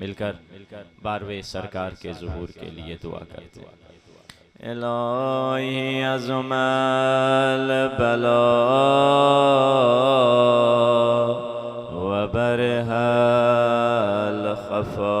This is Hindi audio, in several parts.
मिलकर बारहवें सरकार के ज़ुहूर के लिए दुआ करते हैं। इलाही अज़मल बला व बरहल खफा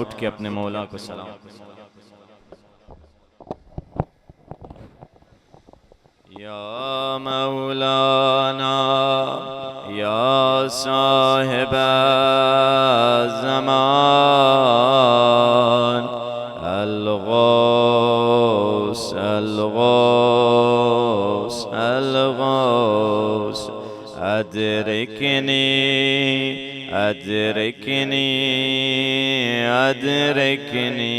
उठ के अपने मौला को सलाम. या मौलाना या साहिब ज़मान अलगौस अलगौस अलगौस अदरिकनी अदरिकनी अदरिकनी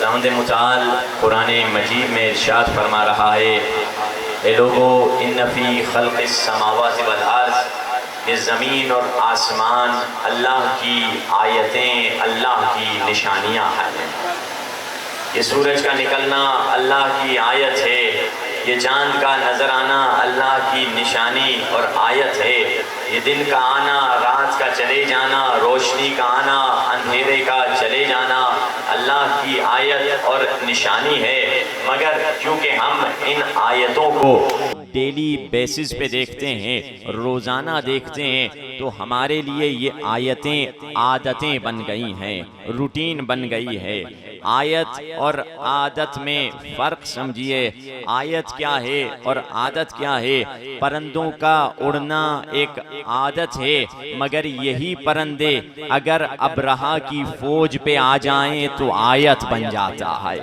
खुदावंद मुताल कुरान मजीद में इरशाद फरमा रहा है, ए लोगो इन्न फी खल्क़िस समावाति वल अर्ज़, ये ज़मीन और आसमान अल्लाह की आयतें, अल्लाह की निशानियाँ हैं। ये सूरज का निकलना अल्लाह की आयत है, ये चाँद का नज़र आना अल्लाह की निशानी और आयत है, ये दिन का आना, रात का चले जाना, रोशनी का आना, अंधेरे का चले जाना अल्लाह की आयत और निशानी है। मगर क्योंकि हम इन आयतों को डेली बेसिस पे देखते हैं, रोज़ाना देखते हैं, तो हमारे लिए ये आयतें आदतें बन गई हैं, रूटीन बन गई है। आयत और आदत में फ़र्क समझिए। आयत क्या है और आदत क्या है? परिंदों का उड़ना एक आदत है, मगर यही परिंदे अगर अबरहा की फौज पे आ जाएं तो आयत बन जाता है।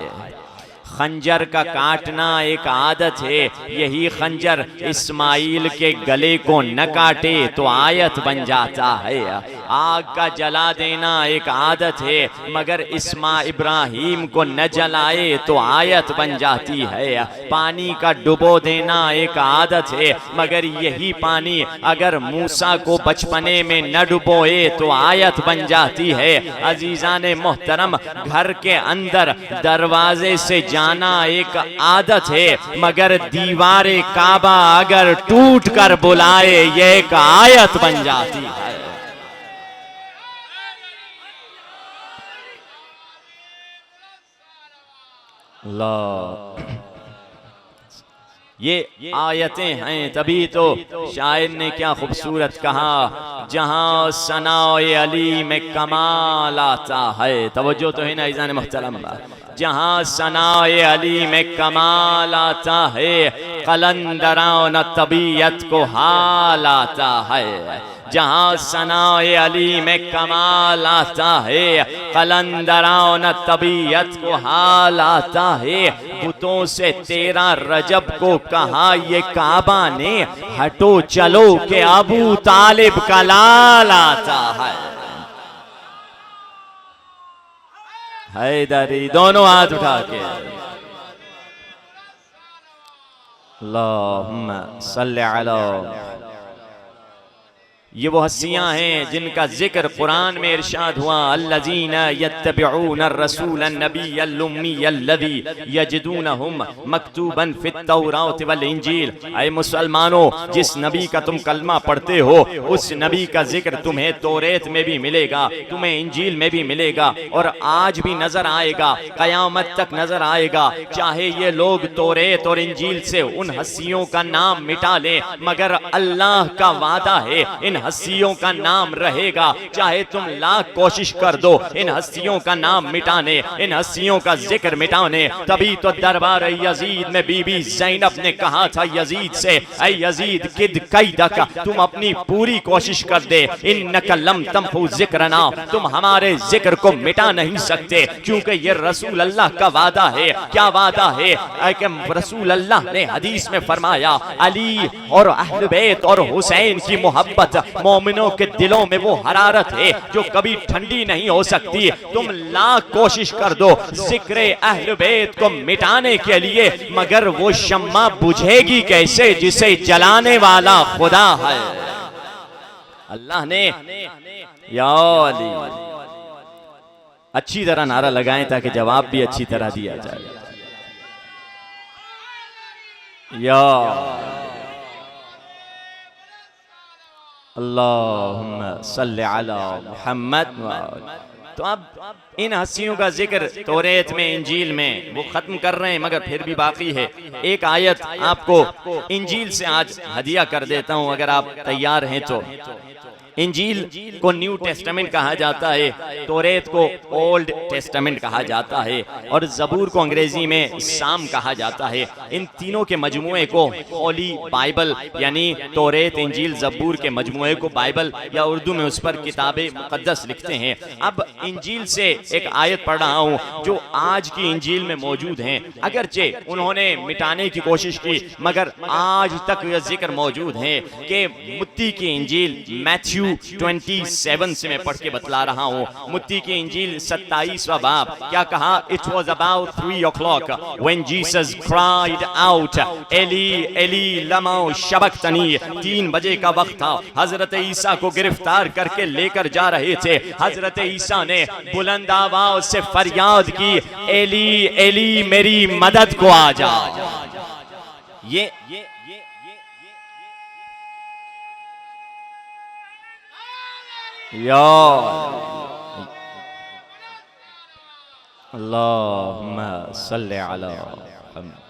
खंजर का काटना एक आदत है, यही खंजर इस्माइल के गले को न काटे तो आयत बन जाता है। आग का जला देना एक आदत है, मगर इब्राहीम को न जलाए तो आयत बन जाती है। पानी का डुबो देना एक आदत है, मगर यही पानी अगर मूसा को बचपने में न डुबोए तो आयत बन जाती है। अजीजान मोहतरम, घर के अंदर दरवाजे से जाना एक आदत है, मगर दीवारे काबा अगर टूट कर बुलाए ये एक आयत बन जाती है। अल्लाह, ये आयतें हैं। तभी तो शायर ने क्या खूबसूरत कहा, जहां सनाए अली में कमाल आता है। तवज्जो तो है ना इज़ान मोहतरम, जहां सनाए अली में कमाल आता है, कलंदरान तबीयत को हाल आता है। जहां सनाए अली में कमाल आता है, कलंदरान तबीयत को हाल आता है। बुतों से 13 रजब को कहा ये काबा ने, हटो चलो के अबू तालिब का लाल आता है। हैदरी, दोनों हाथ उठा के अल्लाहुम्मा सल्ली अला। ये वो हस्तियां हैं जिनका जिक्र कुरान में इरशाद हुआ, अल्लज़ीना यत्तबिऊन रसूलन नबिय्यल उम्मियल्लज़ी यजिदूनहुम मक्तूबन फित तौरात वल इंजील। ऐ मुसलमानों, जिस नबी का तुम कलमा पढ़ते हो उस नबी का जिक्र तुम्हें तौरेत में भी मिलेगा, तुम्हें इंजील में भी मिलेगा, और आज भी नजर आएगा, कयामत तक नजर आएगा। चाहे ये लोग तौरेत और इंजील से उन हस्तियों का नाम मिटा लें, मगर अल्लाह का वादा है इन हस्तियों का नाम रहेगा। चाहे तुम लाख कोशिश कर दो इन हस्तियों का नाम मिटाने, इन हस्तियों का जिक्र मिटाने। तभी तो दरबार यजीद में बीबी ज़ैनब ने कहा था यजीद से, ऐ यजीद किद कैदक, तुम अपनी पूरी कोशिश कर दे, इन्नक लम तमहु जिक्रना, तुम हमारे जिक्र को मिटा नहीं सकते, क्योंकि ये रसूल अल्लाह का वादा है। क्या वादा है? कि रसूल अल्लाह ने हदीस में फरमाया, अली और अहले बैत और हुसैन की मोहब्बत मोमिनों के दिलों में वो हरारत है जो कभी ठंडी नहीं हो सकती। तुम लाख कोशिश कर दो जिक्र अहले बैत को मिटाने के लिए, मगर वो शम्मा बुझेगी कैसे जिसे जलाने वाला खुदा है। अल्लाह ने या अली अच्छी तरह नारा लगाएं ताकि जवाब भी अच्छी तरह दिया जाए। या अल्लाहुम्मा सल्ली अला मुहम्मद। तो अब इन हस्तियों का जिक्र तौरेत में, इंजील में वो खत्म कर रहे हैं, मगर फिर भी बाकी है। एक आयत आपको इंजील से आज हदिया कर देता हूं, अगर आप तैयार हैं तो। इंजील को न्यू टेस्टामेंट कहा जाता है, तौरेत को ओल्ड टेस्टामेंट कहा जाता है, और ज़बूर को अंग्रेजी में साम कहा जाता है। इन तीनों के मजमुए को होली बाइबल, यानी तौरेत, इंजील, ज़बूर के मजमुए को बाइबल, या उर्दू में उस पर किताबे मुक़द्दस लिखते हैं। अब इंजील से एक आयत पढ़ रहा हूँ जो आज की इंजील में मौजूद हैं। अगरचे उन्होंने मिटाने की कोशिश की, मगर आज तक यह जिक्र मौजूद है कि मुत्ती की इंजील, मैथ्यू मैथ्यू 27 से मैं पढ़ के बतला रहा हूँ। मुत्ती की इंजील 27वां बाब क्या कहा? It was about 3 o'clock when Jesus cried out, एली एली लमा शबक्तनी। 3 बजे का वक्त था। हजरत ईसा को गिरफ्तार करके लेकर जा रहे थे। हजरत ईसा ने बुलंद आवाज से फरियाद की, एली एली मेरी मदद को आ जा। ये अल्लाहुम्मा सल्ली अला मुहम्मद।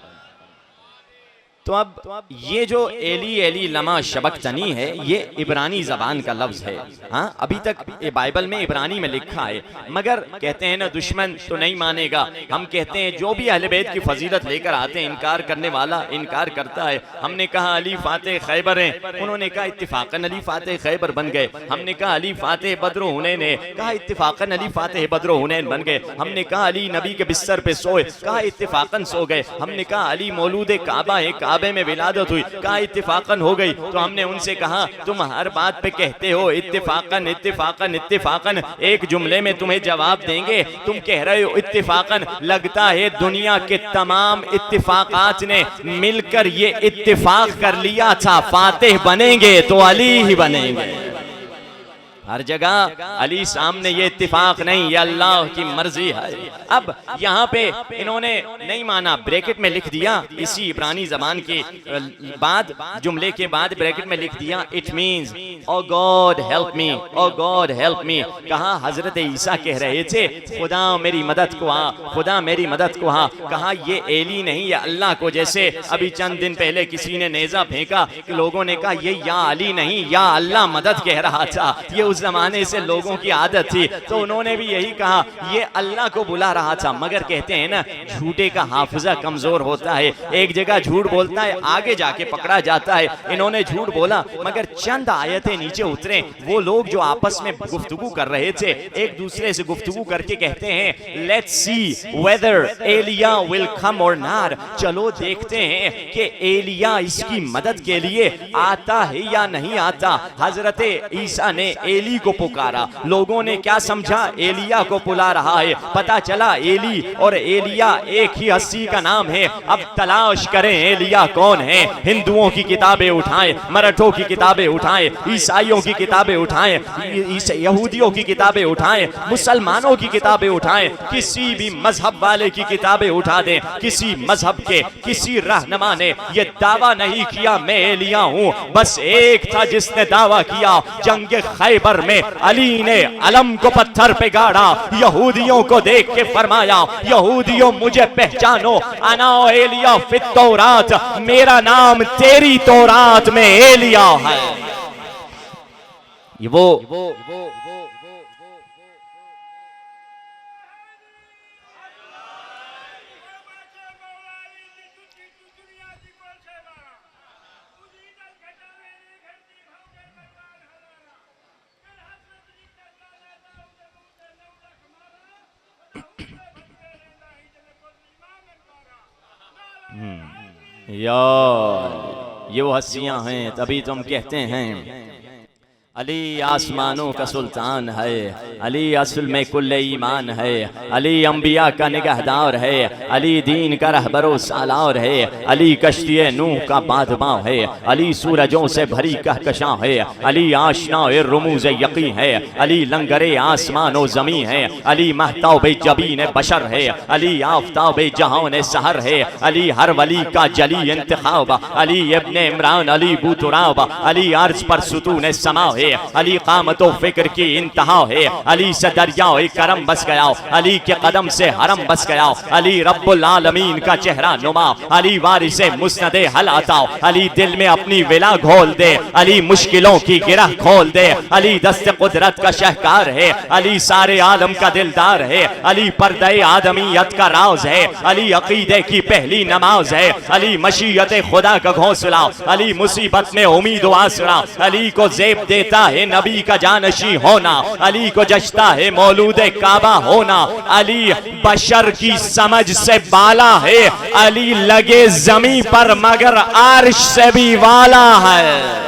तो अब ये जो एली एली लमा शबक्तनी है, ये इब्रानी जबान का लफ्ज है। हाँ, अभी तक ये बाइबल में इब्रानी में लिखा है, मगर कहते हैं ना दुश्मन तो नहीं मानेगा। हम कहते हैं जो भी अहले बैत की फजीलत लेकर आते हैं, इनकार करने वाला इनकार करता है। हमने कहा अली फातेह खैबर हैं, उन्होंने कहा इत्तिफाकन अली फातेह खैबर बन गए। हमने कहा अली फातेह बद्र हुनैन है, कहा इत्तिफाकन अली फातेह बद्र हुनैन बन गए। हमने कहा अली नबी के बिस्तर पे सोए, कहा इत्तिफाकन सो गए। हमने कहा अली मौलूद काबा है, काबे में विलादत हुई, कहा इत्तिफाकन हो गई। तो हमने उनसे कहा तुम हर बात पे कहते हो इत्तिफाकन इत्तिफाकन इत्तिफाकन, एक जुमले में तुम्हें जवाब देंगे, तुम कह रहे हो इत्तिफाकन। लगता है दुनिया के तमाम इत्तिफाकात ने मिलकर ये इत्तिफाक कर लिया था, फातिह बनेंगे तो अली ही बनेंगे। हर जगह अली सामने, ये इत्तिफाक नहीं, ये अल्लाह की मर्जी है। अब यहाँ पे इन्होंने नहीं माना, ब्रैकेट में लिख दिया, इसी इब्रानी जबान के बाद जुमले के बाद ब्रैकेट में लिख दिया it means O God help me, O God help me. कहा हजरत ईसा कह रहे थे खुदा मेरी मदद को आ, खुदा मेरी मदद को आ। कहा ये एली नहीं, ये अल्लाह को। जैसे अभी चंद दिन पहले किसी ने नेजा फेंका कि लोगों ने कहा ये या अली नहीं, या अल्लाह मदद कह रहा था। ये उस जमाने से लोगों की आदत थी, तो उन्होंने भी यही कहा ये अल्लाह को बुला रहा था। मगर कहते हैं ना झूठे का हाफिजा कमजोर होता है, एक जगह झूठ बोलता है आगे जाके पकड़ा जाता है। इन्होंने झूठ बोला, मगर चंद आयतें नीचे उतरे। वो लोग जो आपस में गुफ्तगू कर रहे थे, एक दूसरे से गुफ्तगू करके कहते हैं let's see whether Elijah will come or not. चलो देखते हैं कि एलिया इसकी मदद के लिए आता है या नहीं आता। हजरत ईसा ने एली को पुकारा, लोगों ने क्या समझा एलिया को बुला रहा है। पता चला एली और एलिया एक ही हस्ती का नाम है। अब तलाश करें एलिया कौन है। हिंदुओं की किताबें उठाएं, मराठों की किताबें उठाएं, ईसाइयों की किताबें उठाएं, यहूदियों की किताबें उठाएं, मुसलमानों की किताबें उठाएं, किसी भी मजहब वाले की किताबें उठा दें। किसी मजहब के किसी रहनुमा ने यह दावा नहीं किया मैं एलिया हूं। बस एक था जिसने दावा किया, जंग खैबर में अली ने अलम को पत्थर पे गाड़ा, यहूदियों को देख के फरमाया यहूदियों मुझे पहचानो, अना एलिया फित तौरात, मेरा नाम तेरी तौरात में एलिया है। वो यार ये वो हस्तियां हैं, तभी तुम कहते हैं अली आसमानों का सुल्तान है, अली असल में कुल्ले ईमान है, अली अंबिया का निगहदार है, अली दीन का रहबरो सालार है, अली कश्तिए नूह का बादमाव है, अली सूरजों से भरी कहकशां है, अली आशना रुमूज यकी है, अली लंगरे आसमान व ज़मीं है, अली महताब जबीन बशर है, अली आफ्ताब जहान सहर है, अली हर वली का जली इंतखाब, अली इब्ने इमरान अली बूतुराब, अली अर्ज पर सुतून समा है, अली कामतो फिक्र की इंतहा है, अली से दरियाओ करम बस गया, अली के कदम से हरम बस गया, अली रब्बुल आलमीन का चेहरा नुमा, अली वारिसे मुस्नदे हल आता, अली दिल में अपनी विला घोल दे, अली मुश्किलों की गिरह खोल दे, अली दस्त कुदरत का शहकार है, अली सारे आलम का दिलदार है, अली पर्दे आदमीयत का राज है, अली अकीदे की पहली नमाज है, अली मशीयत खुदा का घोंसला, अली मुसीबत में उम्मीद व आसरा, अली को जेब देता है नबी का जानशी होना, अली को जचता है मौलूदे काबा होना, अली बशर की समझ से बाला है, अली लगे जमी पर मगर अर्श से भी वाला है।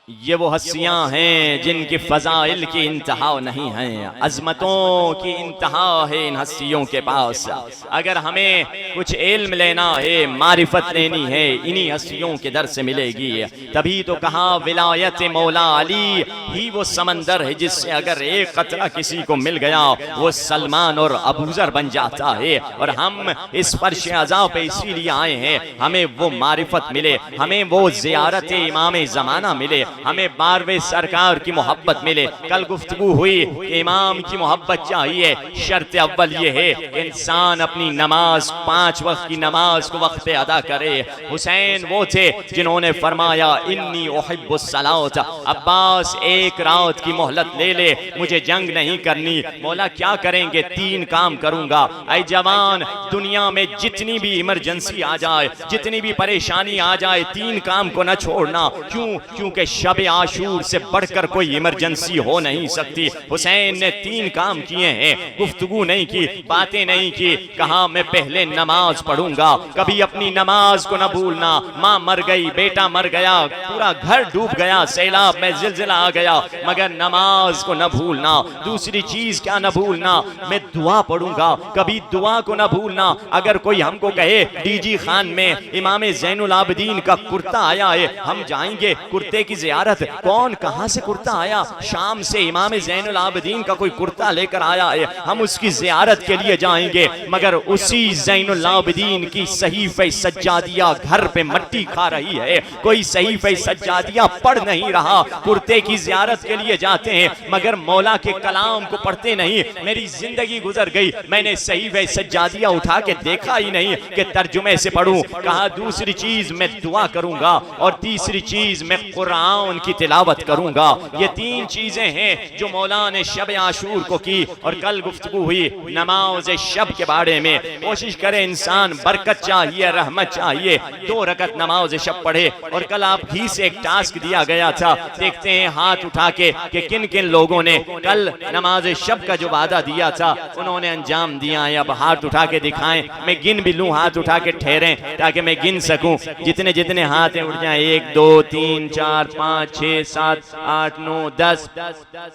ये वो हस्तियां हैं जिनकी फजाइल की इंतहा नहीं है, अजमतों की इंतहा है इन हस्तियों के पास। अगर हमें कुछ इल्म लेना है, मारिफत लेनी है, इन्हीं हस्तियों के दर से मिलेगी। तभी तो कहा विलायत मौला अली ही वो समंदर है जिससे अगर एक कतरा किसी को मिल गया वो सलमान और अबूजर बन जाता है। और हम इस फर्श अज़ा पे इसीलिए आए हैं, हमें वो मारिफत मिले, हमें वो ज़ियारत इमाम ज़माना मिले, हमें 12वें सरकार की मोहब्बत मिले। कल गुफ्तगू हुई कि इमाम की मोहब्बत चाहिए, शर्त अव्वल ये है इंसान अपनी नमाज 5 वक्त की नमाज को वक्त पे अदा करे। हुसैन वो थे जिन्होंने फरमाया इन्नी उहिब्बुस सलात, अब्बास एक रात की मोहलत ले ले, मुझे जंग नहीं करनी। मौला क्या करेंगे? 3 काम करूंगा। ऐ जवान, दुनिया में जितनी भी इमरजेंसी आ जाए, जितनी भी परेशानी आ जाए, 3 काम को न छोड़ना। क्यों? क्योंकि शब आशूर से बढ़कर कोई इमरजेंसी हो नहीं सकती। हुसैन ने 3 काम किए हैं, गुफ्तगू नहीं की, बातें नहीं की, कहा मैं पहले नमाज पढ़ूंगा, कभी अपनी नमाज को न भूलना। माँ मर गई, बेटा मर गया, पूरा घर डूब गया, सैलाब में जिलजिला आ गया, मगर नमाज को न भूलना। दूसरी चीज क्या न भूलना? मैं दुआ पढ़ूंगा, कभी दुआ को न भूलना। अगर कोई हमको कहे डीजी खान में इमाम ज़ैनुल आबिदीन का कुर्ता आया है, हम जाएंगे कुर्ते की ज़ियारत। कौन कहां से कुर्ता आया? शाम से इमाम ज़ैनुल आबिदीन का कोई कुर्ता लेकर आया है, हम उसकी ज़ियारत के लिए जाएंगे। मगर उसी ज़ैनुल आबिदीन की सहीफ़े सज्जादिया घर पे मट्टी खा रही है, कोई सहीफ़े सज्जादिया पढ़ नहीं रहा, कुर्ते की ज़ियारत के लिए जाते हैं मगर मौला के कलाम को पढ़ते नहीं। मेरी जिंदगी गुजर गई, मैंने सहीफ़े सज्जादिया उठा के देखा ही नहीं कि तर्जुमे से पढ़ूं। कहा दूसरी चीज मैं दुआ करूंगा और तीसरी चीज मैं कुरान की तिलावत करूंगा। ये 3 चीजें हैं जो मौला ने शब आशूर को की। और कल गुफ्तगू हुई नमाज शब के बारे में। कोशिश करे इंसान, बरकत चाहिए, रहमत चाहिए, 2 रकत नमाज शब पढ़े। और कल आप ही से एक टास्क दिया गया था, देखते हैं हाथ उठा के कि किन किन लोगों ने कल नमाज शब का जो वादा दिया था उन्होंने अंजाम दिया है। अब हाथ उठा के दिखाएं, मैं गिन भी लूं, हाथ उठा के ठहरें ताकि मैं गिन सकूं। जितने जितने हाथ हैं उठ जाएं। 1 2 3 4 5 6 7 8 9 10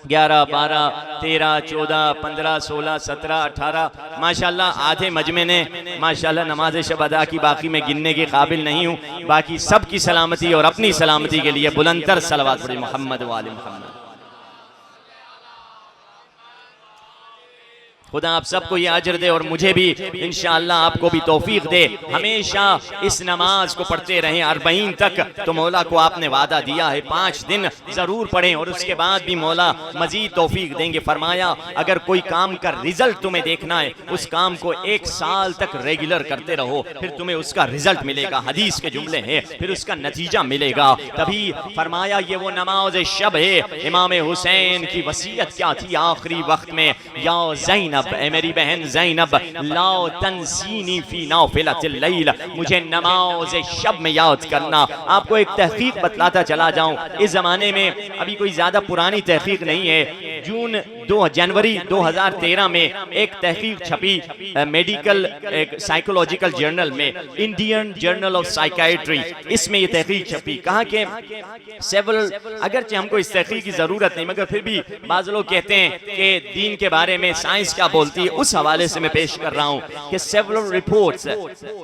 11 12 13 14 15 16 17 18। माशाल्लाह आधे मजमे ने माशाल्लाह नमाज शब अदा की। बाकी मैं गिनने के काबिल नहीं हूँ। बाकी सबकी सलामती और अपनी सलामती के लिए बुलंदतर सलवात पढ़ी मोहम्मद वाले मोहम्मद। खुदा आप सबको ये अजर दे और मुझे भी इंशाअल्लाह आपको भी तौफीक दे। हमेशा इस नमाज को पढ़ते रहें 40 तक। तो मौला को आपने वादा दिया है 5 दिन जरूर पढ़ें और उसके बाद भी मौला मजीद तौफीक देंगे। फरमाया अगर कोई काम का रिजल्ट तुम्हें देखना है, उस काम को 1 साल तक रेगुलर करते रहो, फिर तुम्हें उसका रिजल्ट मिलेगा। हदीस के जुमले हैं, फिर उसका नतीजा मिलेगा। तभी फरमाया ये वो नमाज शब है। इमाम हुसैन की वसीयत क्या थी आखिरी वक्त में? या ज़ैनब, ए मेरी बहन ज़ैनब, लाओ तंसीनी फी नाफिलतिल लैल, मुझे नमाज शब में याद करना। आपको एक तहकीक बतलाता चला जाऊं, इस जमाने में अभी कोई ज्यादा पुरानी तहकीक नहीं है। जनवरी 2013 में एक तहकीक छपी मेडिकल साइकोलॉजिकल जर्नल में, इंडियन जर्नल ऑफ साइकियाट्री। इसमें ये तहकीक छपी। कहा कि सेवरल, अगरचे हमको इस तहकीक की जरूरत नहीं मगर फिर भी बाज़ लोग कहते हैं कि दीन के बारे में साइंस क्या बोलती है, उस हवाले से मैं पेश कर रहा हूं कि several reports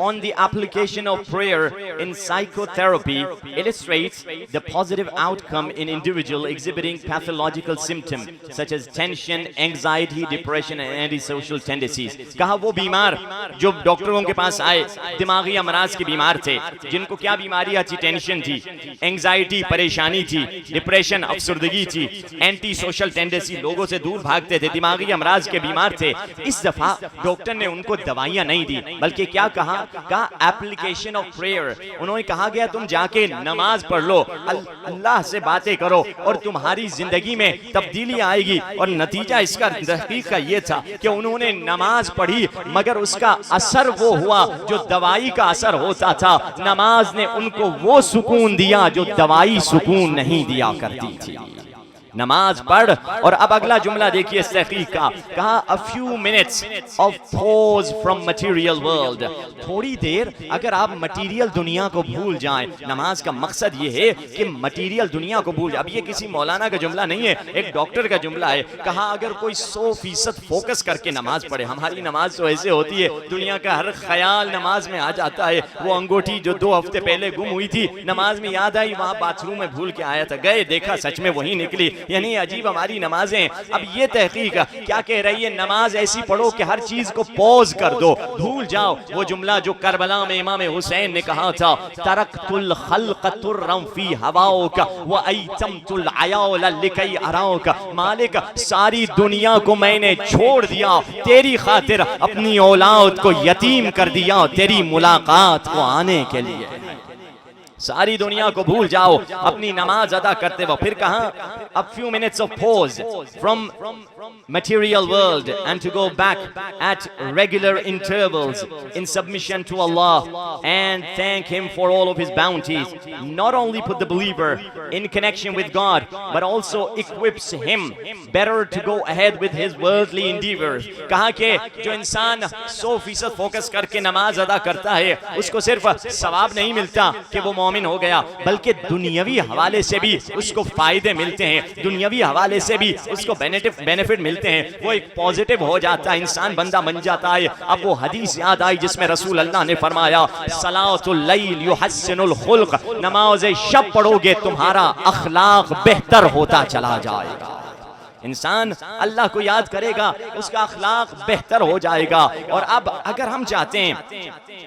on the application of prayer in psychotherapy illustrates the positive outcome in individual exhibiting pathological symptoms such as tension, anxiety, depression and antisocial tendencies। कहा वो बीमार जो डॉक्टरों के पास आए दिमागी अमराज के बीमार थे, जिनको क्या बीमारियां थी? टेंशन थी, एंग्जाइटी परेशानी थी, डिप्रेशन अफसुर्दगी थी, एंटी सोशल टेंडेंसी लोगों से दूर भागते थे, दिमागी अमराज के बीमार थे। इस दफा डॉक्टर ने उनको दवाइयां नहीं दी बल्कि क्या कहा? Application of prayer. उन्होंने कहा गया तुम जाके नमाज पढ़ लो, अल्लाह से बातें करो और तुम्हारी जिंदगी में तब्दीली आएगी। और नतीजा इसका तहकीक का ये था कि उन्होंने नमाज पढ़ी मगर उसका असर वो हुआ जो दवाई का असर होता था। नमाज ने उनको वो सुकून दिया जो दवाई सुकून नहीं दिया करती थी। नमाज पढ़। और अब अगला जुमला देखिए इस तहकीक का, कहा a few minutes of pause from material world, थोड़ी देर अगर आप मटेरियल दुनिया को भूल जाएं। नमाज का मकसद ये है कि मटेरियल दुनिया को भूल जाए। अब ये किसी मौलाना का जुमला नहीं है, एक डॉक्टर का जुमला है। कहा अगर कोई 100% फोकस करके नमाज पढ़े, हमारी नमाज तो ऐसे होती है दुनिया का हर ख्याल नमाज में आ जाता है। वो अंगूठी जो 2 हफ्ते पहले गुम हुई थी, नमाज में याद आई, वहां बाथरूम में भूल के आया था, गए देखा सच में वही निकली। यानी अजीब हमारी नमाजें। अब ये तहकीक क्या कह रही है, नमाज ऐसी पढ़ो कि हर चीज को पॉज कर दो, भूल जाओ। वो जुमला जो करबला में इमाम हुसैन ने कहा था, तरक्तुल खल्क़ तुर्रम फी हवाओका व अयतमतुल अयाल लिकई अराओका, मालिक सारी दुनिया को मैंने छोड़ दिया, तेरी खातिर अपनी औलाद को यतीम कर दिया, तेरी मुलाकात को आने के लिए। सारी दुनिया को भूल जाओ अपनी नमाज अदा करते वक्त। फिर कहा a few minutes of pause from material world and to go back at regular intervals in submission to Allah and thank Him for all of His bounties. Not only put the believer in connection with God but also equips him better to go ahead with his worldly endeavors. कहा कि जो इंसान 100% फोकस करके नमाज अदा करता है उसको सिर्फ सवाब नहीं मिलता कि वो मोमिन हो गया, बल्कि दुनियावी हवाले से भी उसको फायदे मिलते हैं, दुनियावी हवाले से भी उसको बेनिफिट मिलते हैं। वो एक पॉजिटिव हो जाता है, इंसान बंदा बन जाता है। अब वो हदीस याद आई जिसमें रसूल अल्लाह ने फरमाया, सलातुल लैल युहस्सिनुल खुल्क, नमाज शब पढ़ोगे तुम्हारा अखलाक बेहतर होता चला जाएगा। इंसान अल्लाह को याद करेगा, उसका अखलाक बेहतर हो जाएगा। और अब अगर हम चाहते हैं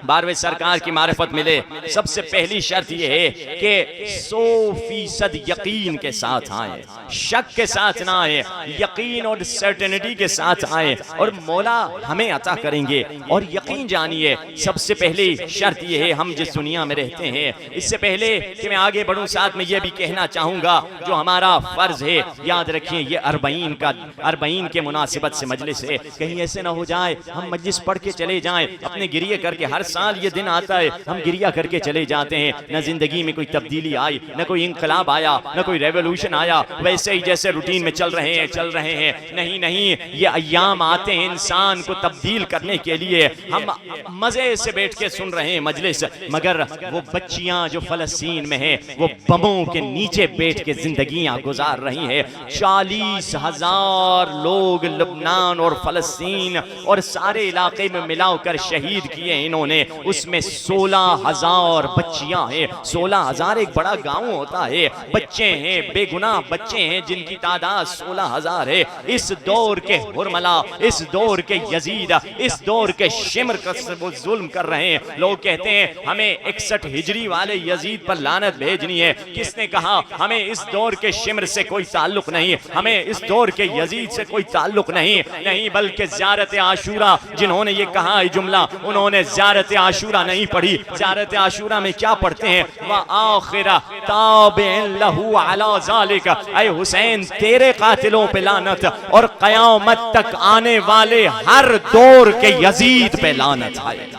12वें सरकार की मारिफत मिले, सबसे पहली शर्त यह है कि 100% यकीन के साथ आए, शक के साथ ना आए, यकीन और सर्टेनिटी के साथ आए और मौला हमें अता करेंगे। और यकीन जानिए सबसे पहली शर्त यह है, हम जिस दुनिया में रहते हैं, इससे पहले कि मैं आगे बढ़ूं साथ में यह भी कहना चाहूंगा जो हमारा फर्ज है, याद रखिए ये अरबईन के मुनासिबत से मजलिस है। कहीं ऐसे ना हो जाए हम मजलिस पढ़ के चले जाएं अपने गिरिया करके, हर साल ये दिन आता है हम गिरिया करके चले जाते हैं, न जिंदगी में कोई तब्दीली आई, न कोई इंकलाब आया, न कोई रेवोल्यूशन आया, वैसे ही जैसे रूटीन में चल रहे हैं। नहीं, ये अय्याम आते हैं इंसान को तब्दील करने के लिए। हम मजे से बैठ के सुन रहे हैं मजलिस, मगर वो बच्चियां जो फलस्तीन में है वो बमों के नीचे बैठ के जिंदगियां गुजार रही है। 40,000 लोग लबनान और फलस्तीन और सारे इलाके में मिलाकर शहीद किए इन्होंने, उसमें 16,000 बच्चियां हैं। 16,000 एक बड़ा गांव होता है, बच्चे हैं, बेगुनाह बच्चे हैं जिनकी तादाद 16,000 है। इस दौर के हुरमला, इस दौर के यजीद, इस दौर के शिमर वो जुल्म कर रहे हैं। लोग कहते हैं हमें 61 हिजरी वाले यजीद पर लानत भेजनी है। किसने कहा? हमें इस दौर के शिमर से कोई ताल्लुक नहीं, हमें इस दौर के यजीद से कोई ताल्लुक नहीं, बल्कि ज़ियारत आशूरा, जिन्होंने ये कहा है जुमला, उन्होंने ज़ियारत आशूरा नहीं पढ़ी। ज़ियारत आशूरा में क्या पढ़ते हैं? व आखिरा ताबिन लहू अला ज़ालिक, ऐ हुसैन तेरे कातिलों पे लानत और क़यामत तक आने वाले हर दौर के यजीद पे लानत आए।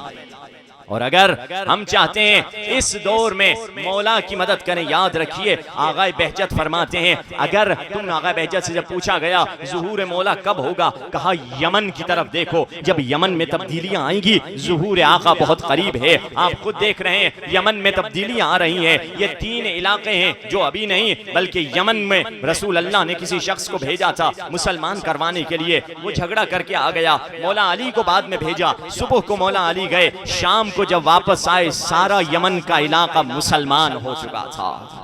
और अगर हम चाहते हैं इस दौर में मौला की मदद करें, याद रखिए आगा बहजत फरमाते हैं, अगर तुम आगा बहजत से जब पूछा गया ज़ुहूर मौला कब होगा, कहा यमन की तरफ देखो, जब यमन में तब्दीलियां आएंगी ज़ुहूर आका बहुत करीब है। आप खुद देख रहे हैं यमन में तब्दीलियां आ रही हैं। ये 3 इलाके हैं जो अभी नहीं, बल्कि यमन में रसूल अल्लाह ने किसी शख्स को भेजा था मुसलमान करवाने के लिए, वो झगड़ा करके आ गया, मौला अली को बाद में भेजा। सुबह को मौला अली गए, शाम को जब वापस आए सारा यमन का इलाका मुसलमान हो चुका था।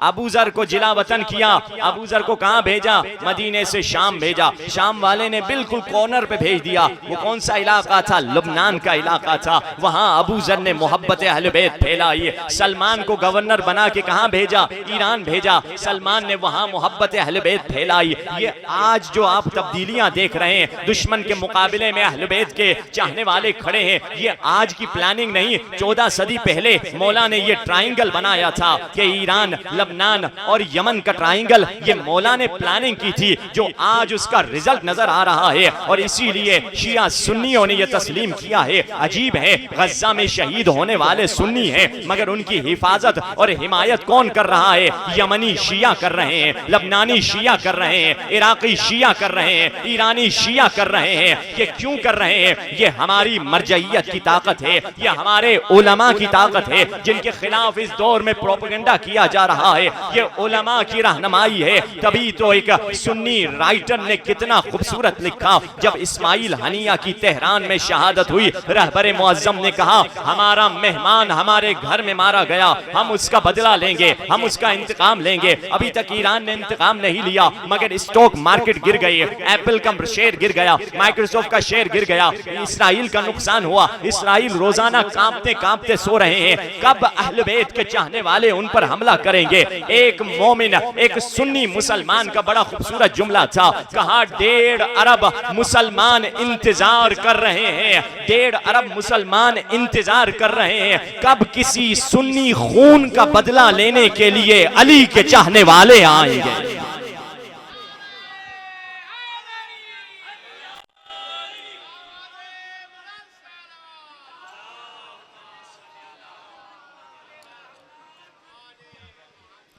अबू जर को जिला वतन किया, अबू जर को कहां भेजा? मदीने से शाम भेजा। शाम वाले ने बिल्कुल कॉर्नर पे भेज दिया। वो कौन सा इलाका था? लुबनान का इलाका था। वहां अबू जर ने मोहब्बत अहले बैत फैलाई। सलमान को गवर्नर बना के कहां भेजा? ईरान भेजा। सलमान ने वहां मोहब्बत अहले बैत फैलाई। ये आज जो आप तब्दीलियां देख रहे हैं, दुश्मन के मुकाबले में अहले बैत के चाहने वाले खड़े हैं, ये आज की प्लानिंग नहीं, 14 सदी पहले मौला ने ये ट्राइंगल बनाया था कि ईरान, लबनान और यमन का ट्राइंगल, ये मौला ने प्लानिंग की थी, जो आज उसका रिजल्ट नजर आ रहा है। और इसीलिए शिया सुन्नियों ने यह तस्लीम किया है। अजीब है, गज्जा में शहीद होने वाले सुन्नी हैं, मगर उनकी हिफाजत और हिमायत कौन कर रहा है? यमनी शिया कर रहे हैं, लबनानी शिया कर रहे हैं, इराकी शिया कर रहे हैं, ईरानी शिया कर रहे हैं। ये क्यों कर रहे हैं? ये हमारी मरजइयत की ताकत है, ये हमारे उलमा की ताकत है, जिनके खिलाफ इस दौर में प्रोपेगेंडा किया जा रहा है। ये उलमा की रहनुमाई है। तभी तो एक सुन्नी राइटर ने कितना खूबसूरत लिखा, जब इस्माइल हनिया की तेहरान में शहादत हुई, रहबर मुअज्जम ने कहा, हमारा मेहमान हमारे घर में मारा गया, हम उसका बदला लेंगे, हम उसका इंतकाम लेंगे। अभी तक ईरान ने इंतकाम नहीं लिया, मगर स्टॉक मार्केट गिर गई, एप्पल का शेयर गिर गया, माइक्रोसॉफ्ट का शेयर गिर गया, इसराइल का नुकसान हुआ। इसराइल रोजाना कांपते कांपते सो रहे हैं, कब अहले बैत के चाहने वाले उन पर हमला करेंगे। एक मोमिन, एक सुन्नी मुसलमान का बड़ा खूबसूरत जुमला था, कहा 1.5 अरब मुसलमान इंतजार कर रहे हैं, 1.5 अरब मुसलमान इंतजार कर रहे हैं, कब किसी सुन्नी खून का बदला लेने के लिए अली के चाहने वाले आएंगे।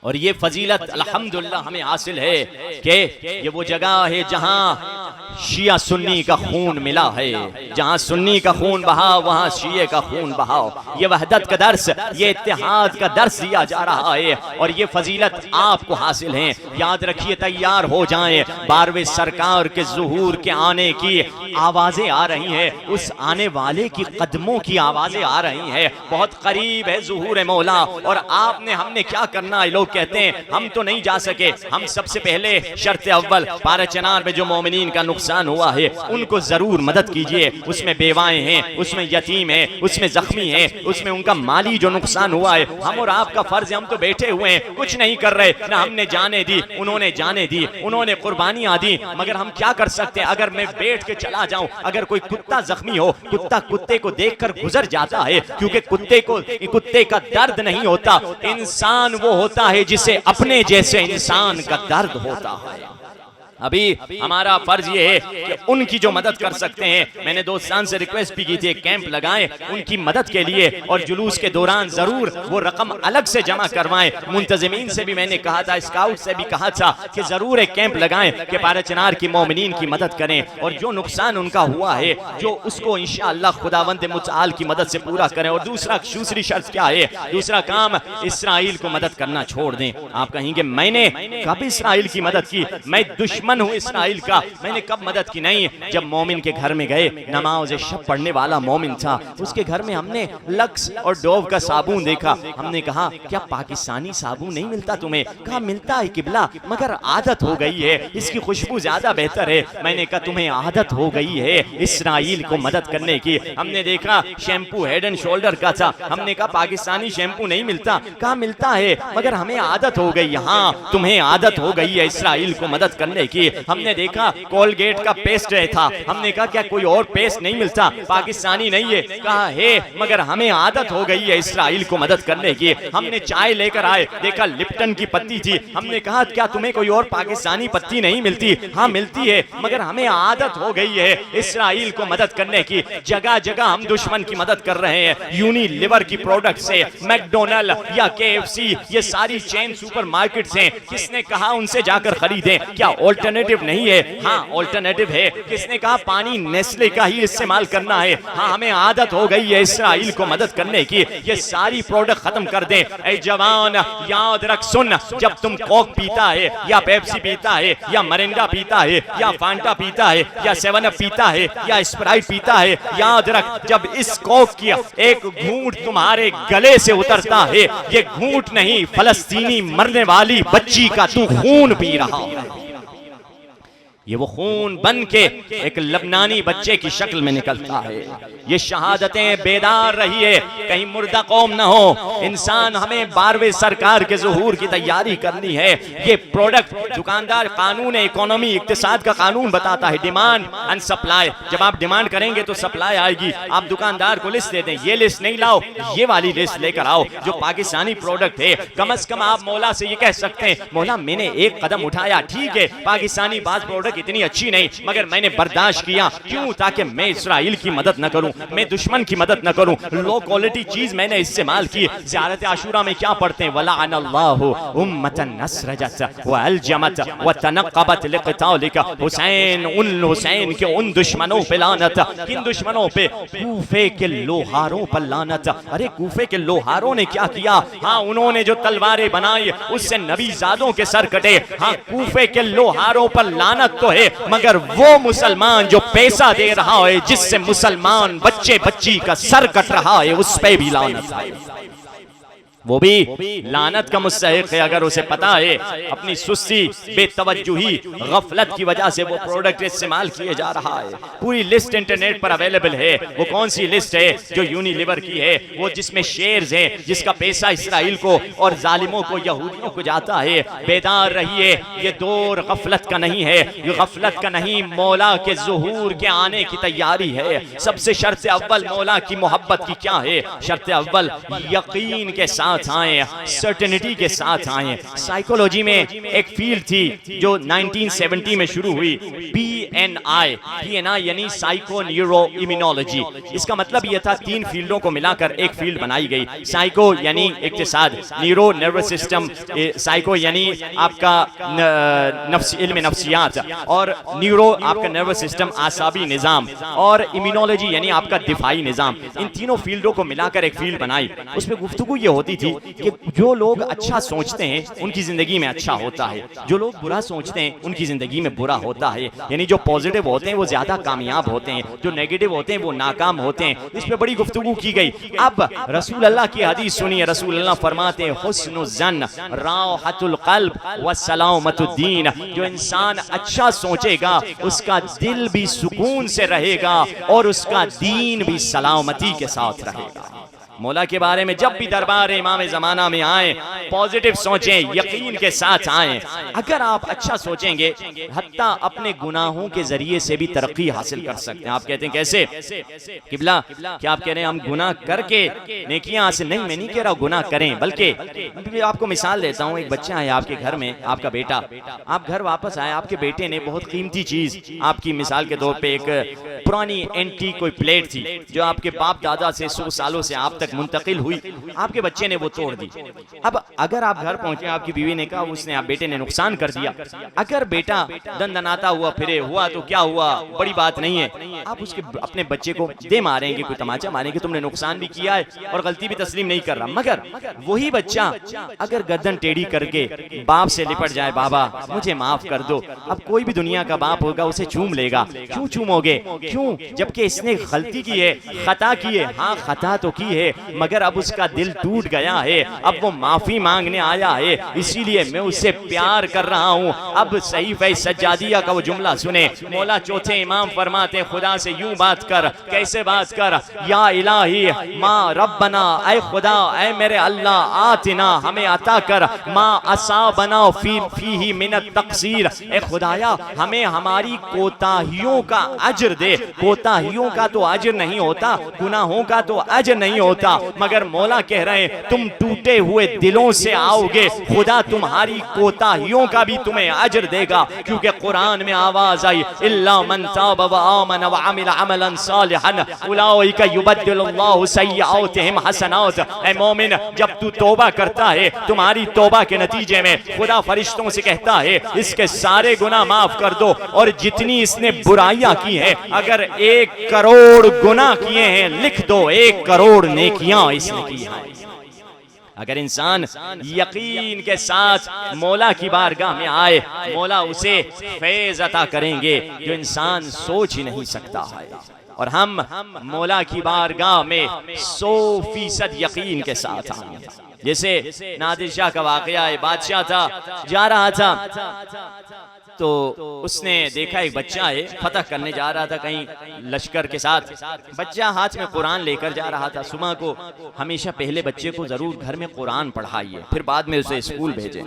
और ये फजीलत अल्हम्दुलिल्लाह हमें हासिल है कि ये वो जगह है जहां शिया सुन्नी का खून मिला है, जहां सुन्नी का खून बहा वहां शिये का खून बहाओ। ये वहदत का दर्स, ये इत्तेहाद का दर्स दिया जा रहा है, और ये फजीलत आपको हासिल है। याद रखिए, तैयार हो जाएं, 12वें सरकार के ज़ुहूर के आने की आवाजें आ रही हैं, उस आने वाले की कदमों की आवाजें आ रही हैं। बहुत करीब है ज़ुहूर मौला, और आपने हमने क्या करना है? लोग कहते हैं हम तो नहीं जा सके, हम सबसे पहले शर्त अव्वल पारा चनार में जो मोमिनीन का नुकसान हुआ है उनको जरूर मदद कीजिए। उसमें बेवाएं हैं, उसमें यतीम हैं, उसमें जख्मी हैं, उसमें उनका माली जो नुकसान हुआ है, हम और आपका फर्ज है, हम तो बैठे हुए हैं, कुछ नहीं कर रहे ना, हमने जाने दी, उन्होंने जाने दी, उन्होंने कुर्बानियां दी, मगर हम क्या कर सकते हैं? अगर मैं बैठ के चला जाऊं, अगर कोई कुत्ता जख्मी हो, कुत्ता कुत्ते को देखकर गुजर जाता है, क्योंकि कुत्ते का दर्द नहीं होता, इंसान वो होता है जिसे अपने जैसे इंसान का दर्द होता है। अभी हमारा फर्ज ये है कि उनकी जो मदद कर सकते हैं, मैंने दोस्तान से रिक्वेस्ट भी की थी, कैंप लगाएं उनकी मदद के लिए, और जुलूस के दौरान जरूर वो रकम अलग से जमा करवाएं। मुंतजिमीन से भी मैंने कहा था, स्काउट से भी कहा था कि जरूर एक कैंप लगाएं कि पारा चनार की मोमिनीन की मदद करें, और जो नुकसान उनका हुआ है जो उसको इंशाअल्लाह खुदावंद मुतआल की मदद से पूरा करें। और दूसरी शर्त क्या है? दूसरा काम, इसराइल को मदद करना छोड़ दें। आप कहेंगे मैंने कब इसराइल की मदद की? मैं दुश्मन हूं इसराइल का, मैंने कब मदद की? नहीं, जब मोमिन के घर में गए, नमाज शब पढ़ने वाला मोमिन था, उसके घर में हमने लक्स और डोव का साबुन देखा, हमने कहा क्या पाकिस्तानी साबुन नहीं मिलता तुम्हें? कहा मिलता है किबला, मगर आदत हो गई है, इसकी खुशबू ज्यादा बेहतर है। मैंने कहा तुम्हें आदत हो गई है इसराइल को मदद करने की। हमने देखा शैम्पू हेड एंड शोल्डर का था, हमने कहा पाकिस्तानी शैम्पू नहीं मिलता, कहा मिलता है, मगर हमें आदत हो गई। हाँ, तुम्हें आदत हो गई है इसराइल को मदद करने की। हमने देखा कोलगेट का पेस्ट था, हमने कहा क्या कोई और पेस्ट नहीं मिलता, पाकिस्तानी नहीं है? कहा है, मगर हमें आदत हो गई है इसराइल को मदद करने की। हमने चाय लेकर आए, देखा लिप्टन की पत्ती थी, हमने कहा क्या तुम्हें कोई और पाकिस्तानी पत्ती नहीं मिलती? हाँ मिलती है, मगर हमें आदत हो गई है इसराइल को मदद करने की। जगह जगह हम दुश्मन की मदद कर रहे हैं, यूनिलीवर की प्रोडक्ट से, मैकडोनल्ड या KFC, ये सारी चेन सुपरमार्केट से, किसने कहा उनसे जाकर खरीदें? क्या ऑल्टरनेटिव नहीं है? हाँ ऑल्टरनेटिव है। किसने कहा पानी नेस्ले का ही इस्तेमाल करना है? हाँ, हमें आदत हो गई है इसराइल को मदद करने की। ये सारी प्रोडक्ट खत्म कर दें। ऐ जवान याद रख, सुन, जब तुम कोक पीता है या पेप्सी पीता है या मरिंडा पीता है या फांटा पीता है या 7 अप पीता है या स्प्राइट पीता है, याद रख जब इस कोक की एक घूंट तुम्हारे गले से उतरता है, ये घूंट नहीं, फलस्तीनी मरने वाली बच्ची का तू खून पी रहा है। ये वो खून बन के एक लबनानी बच्चे की शक्ल में निकलता है। ये शहादतें बेदार रही है, कहीं मुर्दा कौम ना हो। इंसान हमें 12वें सरकार के ज़ुहूर की तैयारी करनी है। ये प्रोडक्ट दुकानदार कानून इकोनॉमी इक्तिसाद का कानून बताता है, डिमांड एंड सप्लाई। जब आप डिमांड करेंगे तो सप्लाई आएगी। आप दुकानदार को लिस्ट दे दें, ये लिस्ट नहीं लाओ, ये वाली लिस्ट लेकर आओ जो पाकिस्तानी प्रोडक्ट है। कम से कम आप मौला से ये कह सकते हैं, मौला मैंने एक कदम उठाया, ठीक है पाकिस्तानी बाज प्रोडक्ट इतनी अच्छी नहीं मगर मैंने बर्दाश्त किया। क्यों? ताकि मैं इस्राइल की मदद न करूं, मैं दुश्मन की मदद न करूं। लो क्वालिटी चीज मैंने इस्तेमाल की। ज़ियारत आशूरा में क्या पढ़ते हैं? वलअनल्लाहु उम्मतन नसरजत व अलजमत व तनक़बत लिक़तालिक। हुसैन के उन दुश्मनों पे लानत। किन दुश्मनों पे? कूफे के लोहारों पर लानत। अरे कूफे के लोहारों ने क्या किया? हाँ, उन्होंने जो तलवारें बनाई उससे नबीजादों के सर कटे। हाँ, कूफे के लोहारों पर लानत तो है, मगर वो मुसलमान जो पैसा दे रहा है, जिससे मुसलमान बच्चे बच्ची का सर कट रहा है, उस पे भी लानत है। वो भी लानत का मुस्तहिक है। अगर उसे पता है अपनी सुस्ती, बेतवज्जुही, गफलत की वजह से वो प्रोडक्ट इस्तेमाल किए जा रहा है। पूरी लिस्ट इंटरनेट पर अवेलेबल है। वो कौन सी लिस्ट है? जो यूनिलीवर की है, वो जिसमें शेयर्स हैं, जिसका पैसा इसराइल को और जालिमों को, यहूदियों को जाता है। बेदार रहिए, ये दौर गफलत का नहीं है, ये गफलत का नहीं, मौला के ज़ुहूर के आने की तैयारी है। सबसे शर्त अव्वल मौला की मोहब्बत की क्या है? शर्त अव्वल यकीन के साथ आए, सर्टेनिटी के साथ आए। साइकोलॉजी में एक फील्ड थी जो 1970 में शुरू हुई, PNI यानी साइको न्यूरो इम्यूनोलॉजी। इसका मतलब यह था 3 फील्डों को मिलाकर एक फील्ड बनाई गई। साइको यानी इक्तिसाद, न्यूरो नर्वस सिस्टम, साइको यानी आपका इल्म नफ्सियात, और न्यूरो आपका नर्वस सिस्टम आसाबी निज़ाम, और इम्यूनोलॉजी यानी आपका दिफाई निज़ाम। इन तीनों फील्डों को मिलाकर एक फील्ड बनाई। उसमें गुफ्तगू ये होती थी कि जो लोग अच्छा सोचते हैं उनकी जिंदगी में अच्छा होता है, जो लोग बुरा सोचते हैं उनकी जिंदगी में बुरा होता है। यानी जो पॉजिटिव होते हैं वो ज्यादा कामयाब होते हैं, जो नेगेटिव होते हैं वो नाकाम होते हैं। इस पे बड़ी गुफ्तगू की गई। अब रसूल अल्लाह की हदीस सुनिए। रसूल अल्लाह फरमाते हैं, हुस्नुल ज़न्न राहतुल क़ल्ब व सलामतुद दीन। जो इंसान अच्छा सोचेगा उसका दिल भी सुकून से रहेगा और उसका दीन भी सलामती के साथ रहेगा। मौला के बारे में जब भी दरबार इमाम ज़माना में आए, पॉजिटिव सोचें, यकीन के साथ आएं। अगर आप अच्छा सोचेंगे, हत्ता अपने गुनाहों के जरिए से भी तरक्की हासिल कर सकते हैं। आप कहते हैं कैसे? किबला, क्या आप कह रहे हैं हम गुनाह करके नेकियां हासिल? नहीं, मैं नहीं कह रहा गुनाह करें, बल्कि आपको मिसाल देता हूँ। एक बच्चा है आपके घर में, आपका बेटा, आप घर वापस आए, आपके बेटे ने बहुत कीमती चीज, आपकी मिसाल के तौर पे एक पुरानी एंटी कोई प्लेट थी जो आपके बाप दादा से 100 सालों से आप तक मुंतकिल हुई, आपके बच्चे ने वो तोड़ दी। अब अगर आप घर पहुंचे, आपकी बीवी ने कहा उसने, आप बेटे ने नुकसान कर दिया। अगर बेटा दंदनाता हुआ फिरे हुआ तो क्या हुआ, बड़ी बात नहीं है। आप उसके अपने बच्चे को दे मारेंगे, कोई तमाचा मारेंगे, तुमने नुकसान भी किया है और गलती भी तस्लीम नहीं कर रहा। मगर वही बच्चा अगर गर्दन टेढ़ी करके बाप से लिपट जाए, बाबा मुझे माफ कर दो, अब कोई भी दुनिया का बाप होगा उसे चूम लेगा। क्यों चूमोगे? क्यों? जबकि इसने गलती की है, खता की है। हाँ, खता तो की है, मगर अब उसका दिल टूट गया है, अब वो माफी मांगने आया है, इसीलिए मैं उससे प्यार कर रहा हूँ। अब सहीफ़े सज्जादिया का वो जुमला सुने। मौला चौथे इमाम फरमाते, खुदा से यूं बात कर। कैसे बात कर? या इलाही माँ रब्बना, ऐ खुदा, ऐ मेरे अल्लाह, आतिना, हमें अता कर, माँ असाबना फीही मिनत तक़सीर, ऐ खुदाया हमें हमारी कोताहियों का अजर दे। कोताहियों का तो अजर नहीं होता, गुनाहों का तो अजर नहीं होता, मगर मौला कह रहे हैं तुम टूटे हुए दिलों से आओगे, खुदा तुम्हारी कोताहियों का भी तुम्हें अजर देगा। क्योंकि कुरान में आवाज आई, इल्ला मन ताब व आमन व अमिल अमलन सालिहन उलाइका युबद्दिलुल्लाहु सय्यआतिहिम हसनात। ऐ मोमिन, जब तू तौबा करता है, तुम्हारी तौबा के नतीजे में खुदा फरिश्तों से कहता है इसके सारे गुनाह माफ कर दो, और जितनी इसने बुराइयां की है, अगर 1 करोड़ गुनाह किए हैं लिख दो, 1 करोड़ नेकियां इसने की हैं। अगर इंसान यकीन के साथ मौला की बारगाह में आए, मौला उसे फैज़ अता करेंगे जो इंसान सोच ही नहीं सकता है। और हम मौला की बारगाह में 100% यकीन के साथ आए। जैसे नादिर शाह का वाकया है, बादशाह था, जा रहा था, तो उसने देखा एक बच्चा है फतह करने जा रहा था कहीं लश्कर के साथ। बच्चा हाथ में कुरान लेकर जा रहा था। सुमा को हमेशा पहले बच्चे को जरूर घर में कुरान पढ़ाइए, फिर बाद में उसे स्कूल भेजें।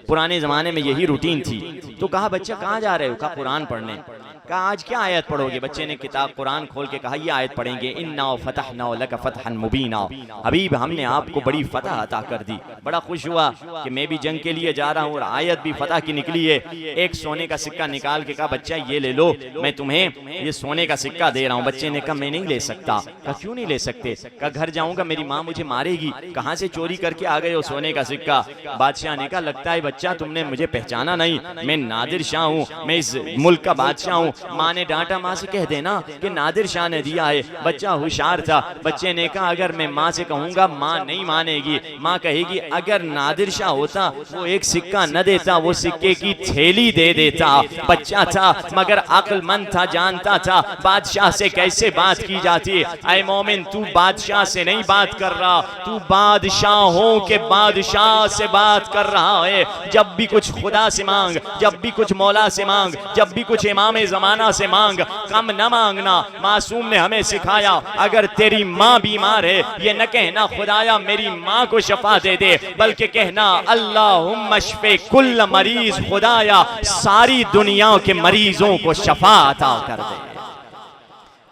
पुराने जमाने में यही रूटीन थी। तो कहा बच्चा कहाँ जा रहे हो? कहा कुरान पढ़ने। कहा आज क्या आयत पढ़ोगे? बच्चे ने किताब कुरान खोल के कहा ये आयत पढ़ेंगे, इन्ना फतहना लक फतहन मुबीना, हबीब हमने आपको बड़ी फतह अता कर दी। बड़ा खुश हुआ कि मैं भी जंग के लिए जा रहा हूँ और आयत भी फतह की निकली है। एक सोने का सिक्का निकाल के कहा बच्चा ये ले लो, मैं तुम्हें ये सोने का सिक्का दे रहा हूँ। बच्चे ने कहा मैं नहीं ले सकता। कहा क्यों नहीं ले सकते? कहा घर जाऊंगा मेरी माँ मुझे मारेगी। कहाँ से चोरी करके आ गए हो सोने का सिक्का? बादशाह ने कहा लगता है बच्चा तुमने मुझे पहचाना नहीं, मैं नादिर शाह हूँ, मैं इस मुल्क का बादशाह हूँ। माँ ने डांटा, माँ से कह देना कि नादिर शाह ने दिया है। बच्चा होशियार था। बच्चे ने कहा अगर मैं माँ से कहूंगा माँ नहीं मानेगी। माँ कहेगी अगर नादिर शाह होता वो एक सिक्का न देता, वो सिक्के की थैली दे देता। बच्चा था मगर अक्लमंद था, जानता था बादशाह से कैसे बात की जाती है। ऐ मोमिन तू बादशाह से नहीं बात कर रहा, तू बादशाहों के बादशाह से बात कर रहा है। जब भी कुछ खुदा से मांग, जब भी कुछ मौला से मांग, जब भी कुछ इमाम जमाना से मांग, कम न मांगना। मासूम ने हमें सिखाया अगर तेरी माँ बीमार है ये न कहना खुदाया मेरी माँ को शफा दे दे, बल्कि कहना अल्लाहुम्मा शफे कुल्ल मरीज, खुदाया सारी दुनिया के मरीजों को शफा अता कर दे।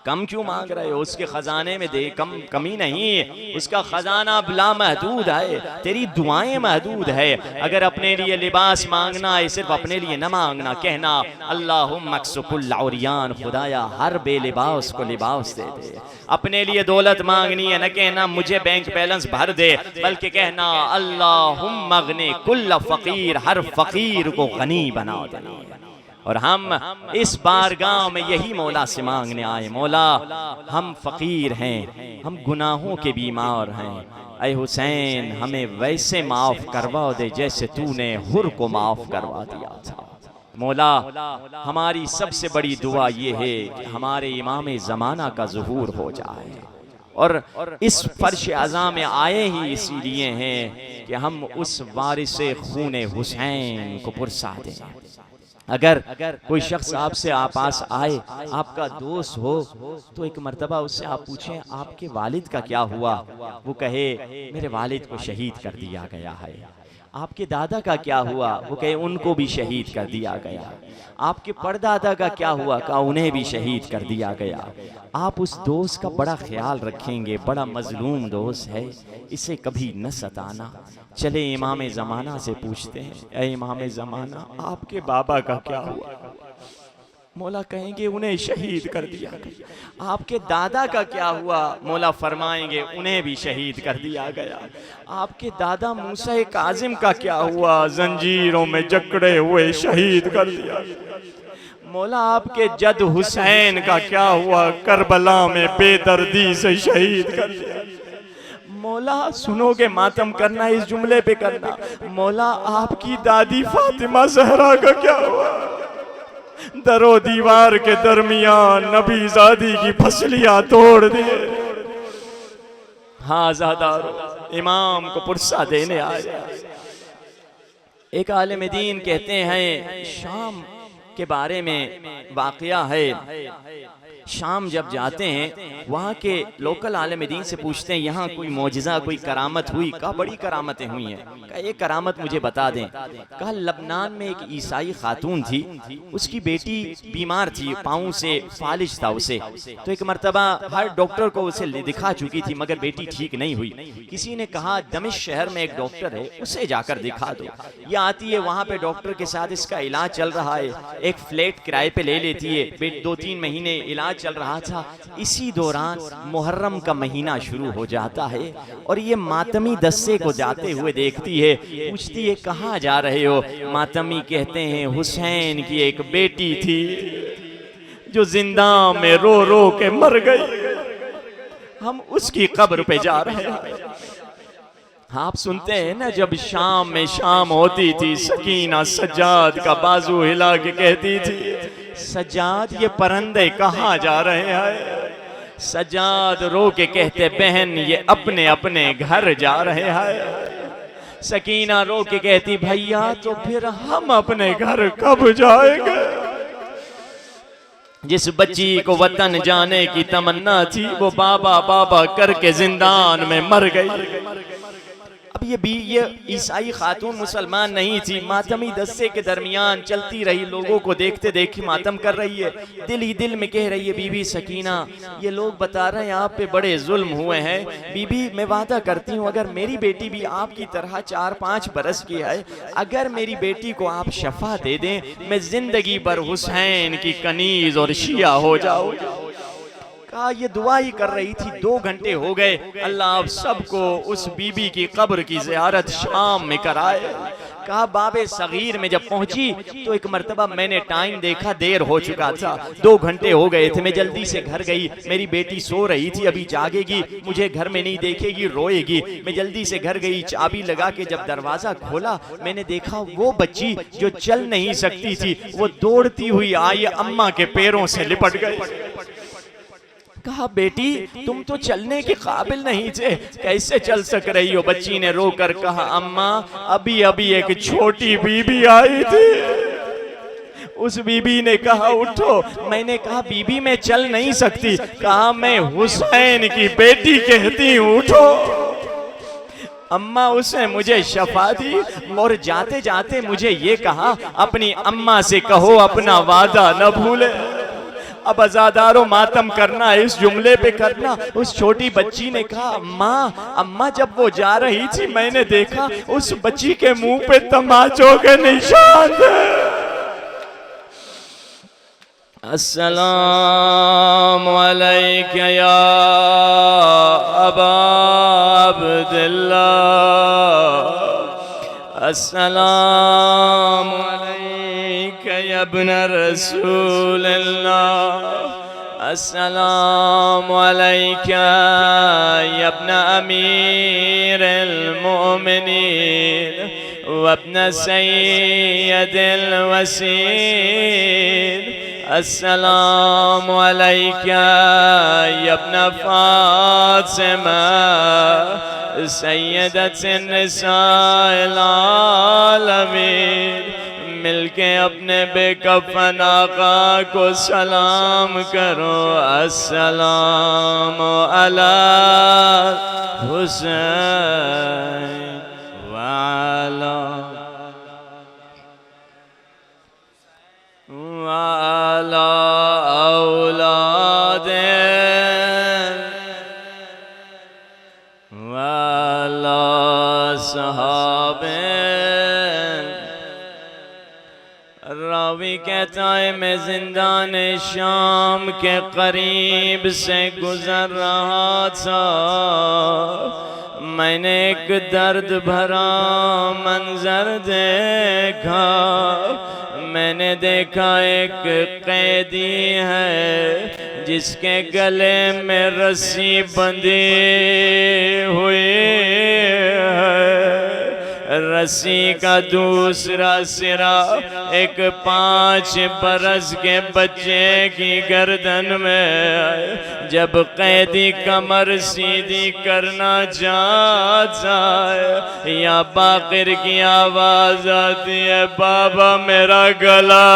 कम क्यों मांग रहे हो? उसके खजाने में दे, कमी नहीं। उसका खजाना लामहदूद है, तेरी दुआएं महदूद है। अगर अपने लिए लिबास मांगना है सिर्फ अपने लिए न मांगना, कहना अल्लाहुम्मा अक्सुकुल औरियान, खुदाया हर बेलिबास को लिबास दे दे। अपने लिए दौलत मांगनी है, न कहना मुझे बैंक बैलेंस भर दे, बल्कि कहना अल्लाहुम्मा अगनी कुल्ल फकीर, हर फकीर को गनी बना दे। और हम इस बारगाह में यही मौला से मांगने आए, मौला हम फकीर हैं, हम गुनाहों के बीमार हैं। ऐ हुसैन हमें वैसे माफ करवा दे जैसे तूने हुर को माफ करवा दिया था। मौला हमारी सबसे बड़ी दुआ ये है कि हमारे इमाम ज़माना का ज़ुहूर हो जाए। और इस फर्श आज़ा में आए ही इसीलिए हैं कि हम उस वारिसे खूने हुसैन को पुरसा दें। अगर कोई शख्स आपसे पास आए, आपका दोस्त हो, तो एक मर्तबा उससे आप पूछें आपके वालिद का क्या हुआ? वो कहे मेरे वालिद को शहीद कर दिया गया है। आपके दादा का क्या हुआ? वो कहे उनको भी शहीद कर दिया गया। आपके परदादा का क्या हुआ? कहा उन्हें भी शहीद कर दिया गया। आप उस दोस्त का बड़ा ख्याल रखेंगे, बड़ा मजलूम दोस्त है, इसे कभी न सताना। चले इमाम ज़माना से पूछते हैं, ऐ इमाम ज़माना आपके बाबा का क्या हुआ? मौला कहेंगे उन्हें शहीद कर दिया गया। आपके दादा का क्या हुआ? मौला फरमाएंगे उन्हें भी शहीद कर दिया गया। आपके दादा मूसा काजिम का क्या हुआ? जंजीरों में जकड़े हुए शहीद कर दिया। मौला आपके जद हुसैन का क्या हुआ? करबला में बेदर्दी से शहीद कर दिया। मौला सुनोगे मातम करना, इस जुमले पे करना। मौला आपकी दादी फातिमा ज़हरा का क्या हुआ? दरो दीवार के दरमियान नबी ज़ादी की फसलियां तोड़ दिए। हाँ ज़ादारो इमाम को पुरसा देने आए। एक आलिम दीन कहते हैं शाम के बारे में वाक़या है। शाम जब जाते हैं वहाँ के लोकल आलिम दीन से पूछते हैं यहाँ कोई मौजिज़ा कोई करामत हुई? कहा बड़ी करामतें हुई हैं। कहा एक करामत मुझे बता दें। कहा लबनान में एक ईसाई खातून थी, उसकी बेटी बीमार थी, पाँव से फालिज था उसे। तो एक मरतबा हर डॉक्टर को उसे दिखा चुकी थी मगर बेटी ठीक नहीं हुई। किसी ने कहा दमिश्क शहर में एक डॉक्टर है, उसे जाकर दिखा दो। ये आती है वहाँ पे डॉक्टर के साथ इसका इलाज चल रहा है, एक फ्लैट किराए पे ले लेती है। 2-3 महीने इलाज चल रहा था। इसी दौरान मुहर्रम का महीना शुरू हो जाता है और ये मातमी दस्ते को जाते हुए देखती है। पूछती है कहाँ जा रहे हो? मातमी कहते हैं हुसैन की एक बेटी थी जो जिंदा में रो रो के मर गई, हम उसकी कब्र पे जा रहे हैं। आप सुनते हैं ना जब शाम में शाम होती थी, सकीना सज्जाद का बाजू हिला के कहती थी सज्जाद ये परंदे कहाँ जा रहे हैं? सज्जाद रो के कहते बहन ये अपने अपने घर जा रहे हैं। सकीना रो के कहती भैया तो फिर हम अपने घर कब जाएंगे? जिस बच्ची को वतन जाने की तमन्ना थी वो बाबा बाबा करके जिंदान में मर गई। अब ये ईसाई खातून मुसलमान नहीं थी, मातमी दस्ते के दरमियान चलती रही, लोगों को देखते देखी मातम कर रही है, दिल ही दिल में कह रही है बीबी सकीना ये लोग बता रहे हैं आप पे बड़े जुल्म हुए हैं, बीबी मैं वादा करती हूँ अगर मेरी बेटी भी आपकी तरह 4-5 बरस की है, अगर मेरी बेटी को आप शफा दे दें मैं जिंदगी भर हुसैन की कनीज और शिया हो जाऊँ। कहा ये दुआ ही कर रही थी, 2 घंटे हो गए, अल्लाह आप सबको उस बीबी की कब्र की ज़ियारत शाम में कराए। कहा बाबे सगीर में जब पहुंची तो एक मर्तबा मैंने टाइम देखा, देर हो चुका था, 2 घंटे हो गए थे, मैं जल्दी से घर गई, मेरी बेटी सो रही थी, अभी जागेगी, मुझे घर में नहीं देखेगी, रोएगी, मैं जल्दी से घर गई, चाबी लगा के जब दरवाजा खोला मैंने देखा वो बच्ची जो चल नहीं सकती थी वो दौड़ती हुई आई अम्मा के पैरों से लिपट गई। कहा बेटी तुम तो चलने के काबिल नहीं थे, कैसे चल सक रही हो? बच्ची ने रोकर कहा अम्मा अभी अभी एक छोटी बीबी आई थी, उस बीबी ने कहा उठो, मैंने कहा बीबी मैं चल नहीं सकती, कहा मैं हुसैन की बेटी कहती हूँ उठो। अम्मा उसने मुझे शफा दी और जाते जाते मुझे ये कहा अपनी अम्मा से कहो अपना वादा न भूले। अब अज़ादारों मातम करना इस जुमले पे करना। उस छोटी बच्ची ने कहा अम्मा जब वो जा रही थी मैंने देखा उस बच्ची के मुंह पे तमाचों के निशान थे। अस्सलामु अलैका या अबा अब्दुल्लाह, अस्सलामु अलैका या इब्न रसूलल्लाह, अस्सलामु अलैका या इब्न अमीरिल मोमिनीन व इब्न सय्यदिल वसीर, अस्सलामु अलैका या इब्न फातिमा सय्यदतिन निसाइल आलमीन। मिलके अपने बेकफन आका को सलाम करो, अस्सलामु अला हुसैन व अला औलादे व अला सहाबे। रावी कहता है मैं जिंदान शाम के करीब से गुजर रहा था, मैंने एक दर्द भरा मंजर देखा। मैंने देखा एक कैदी है जिसके गले में रस्सी बंधी हुई है, रस्सी का दूसरा सिरा एक 5 बरस के बच्चे की गर्दन में। जब कैदी कमर सीधी करना चाहता है या बाकिर की आवाज आती है बाबा मेरा गला